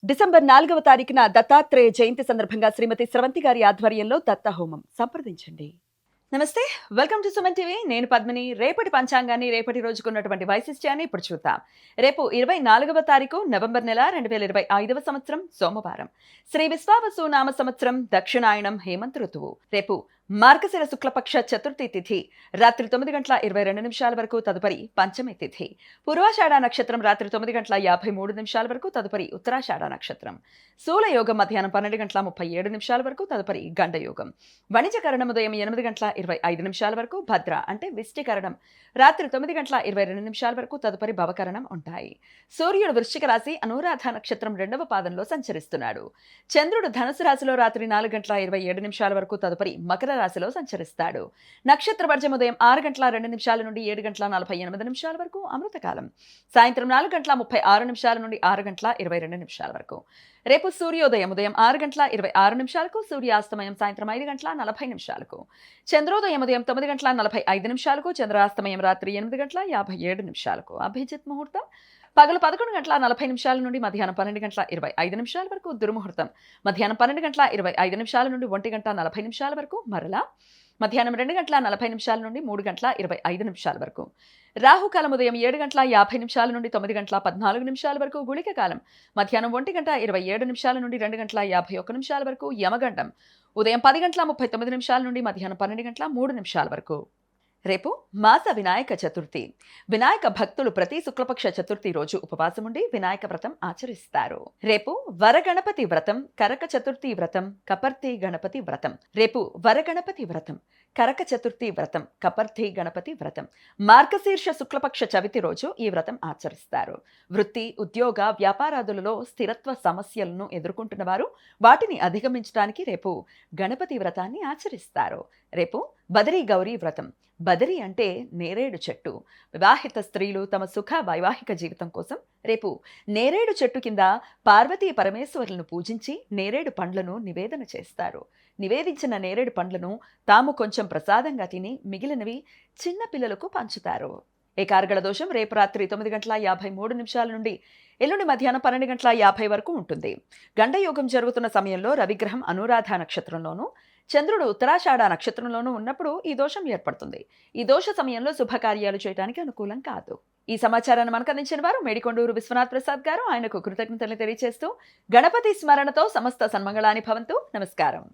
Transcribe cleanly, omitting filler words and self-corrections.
December 4వ తారీఖున దత్తాత్రేయ జయంతి సందర్భంగా శ్రీమతి స్రవంతి గారి ఆధ్వర్యంలో దత్త హోమం సంప్రదించండి. నమస్తే, వెల్కమ్ టు సుమన్ టీవీ. నేను పద్మిని. రేపటి పంచాంగాన్ని, రేపటి రోజుకున్నటువంటి వైశిష్ట్యాన్ని ఇప్పుడు చూద్దాం. రేపు 24వ తారీఖు నవంబర్ నెల 2025వ సంవత్సరం సోమవారం. శ్రీ విశ్వావసు నామ సంవత్సరం దక్షిణాయనం హేమంత ఋతువు. రేపు మార్గశిర శుక్లపక్ష చతుర్థి తిథి రాత్రి 9:22 వరకు, తదుపరి పంచమి తిథి. పూర్వాషాఢ నక్షత్రం రాత్రి 9:53 వరకు, తదుపరి ఉత్తరాషాఢ నక్షత్రం. శూలయోగం మధ్యాహ్నం 12:37 వరకు, తదుపరి గండయోగం. వణిజకరణం ఉదయం 8:25 వరకు, భద్ర అంటే విష్టికరణం రాత్రి 9:22 వరకు, తదుపరి భవకరణం ఉంటాయి. సూర్యుడు వృశ్చిక రాశి అనురాధ నక్షత్రం 2వ పాదంలో సంచరిస్తున్నాడు. చంద్రుడు ధనుసు రాశిలో రాత్రి 4:27 వరకు, తదుపరి మకర రాశిలో సంచరిస్తాడు. నక్షత్ర వర్జం ఉదయం 6:02 నుండి 7:48 వరకు అమృతకాలం. సాయంత్రం 4:36 నుండి 6:22 వరకు. రేపు సూర్యోదయం ఉదయం 6:26 సూర్యాస్తమయం సాయంత్రం 5:40 చంద్రోదయం ఉదయం 9:45 చంద్రాస్తమయం రాత్రి 8:57 అభిజిత్ ముహూర్తం పగలు 11:40 నుండి మధ్యాహ్నం 12:25 వరకు. దుర్ముహూర్తం మధ్యాహ్నం 12:25 నుండి 1:40 వరకు. మరలా మధ్యాహ్నం 2:40 నుండి 3:25 వరకు. రాహుకాలం ఉదయం 7:50 నుండి 9:14 వరకు. గుళిక కాలం మధ్యాహ్నం 1:27 నుండి 2:51 వరకు. యమగండం ఉదయం 10:39 నుండి మధ్యాహ్నం 12:03 వరకు. రేపు మాస వినాయక చతుర్థి. వినాయక భక్తులు ప్రతి శుక్లపక్ష చతుర్థి రోజు ఉపవాసం ఉండి వినాయక వ్రతం ఆచరిస్తారు. రేపు వరగణపతి వ్రతం, కరక చతుర్థి వ్రతం, కపర్తి గణపతి వ్రతం. రేపు వరగణపతి వ్రతం, కరక చతుర్థి వ్రతం, కపర్తి గణపతి వ్రతం. మార్గశీర్ష శుక్లపక్ష చవితి రోజు ఈ వ్రతం ఆచరిస్తారు. వృత్తి, ఉద్యోగ, వ్యాపారాదులలో స్థిరత్వ సమస్యలను ఎదుర్కొంటున్న వారు వాటిని అధిగమించడానికి రేపు గణపతి వ్రతాన్ని ఆచరిస్తారు. రేపు బదరీ గౌరీ వ్రతం. బదరి అంటే నేరేడు చెట్టు. వివాహిత స్త్రీలు తమ సుఖ వైవాహిక జీవితం కోసం రేపు నేరేడు చెట్టు కింద పార్వతీ పరమేశ్వరులను పూజించి నేరేడు పండ్లను నివేదన చేస్తారు. నివేదించిన నేరేడు పండ్లను తాము కొంచెం ప్రసాదంగా తిని మిగిలినవి చిన్న పిల్లలకు పంచుతారు. ఏకార్గళ దోషం రేపు రాత్రి 9:53 నుండి ఎల్లుండి మధ్యాహ్నం 12:50 వరకు ఉంటుంది. గండయోగం జరుగుతున్న సమయంలో రవిగ్రహం అనురాధ నక్షత్రంలోనూ, చంద్రుడు ఉత్తరాషాఢ నక్షత్రంలోనూ ఉన్నప్పుడు ఈ దోషం ఏర్పడుతుంది. ఈ దోష సమయంలో శుభకార్యాలు చేయడానికి అనుకూలం కాదు. ఈ సమాచారాన్ని మనకు అందించిన వారు మేడికొండూరు విశ్వనాథ్ ప్రసాద్ గారు. ఆయనకు కృతజ్ఞతలు తెలియజేస్తూ గణపతి స్మరణతో సమస్త సన్మంగళాని భవంతు. నమస్కారం.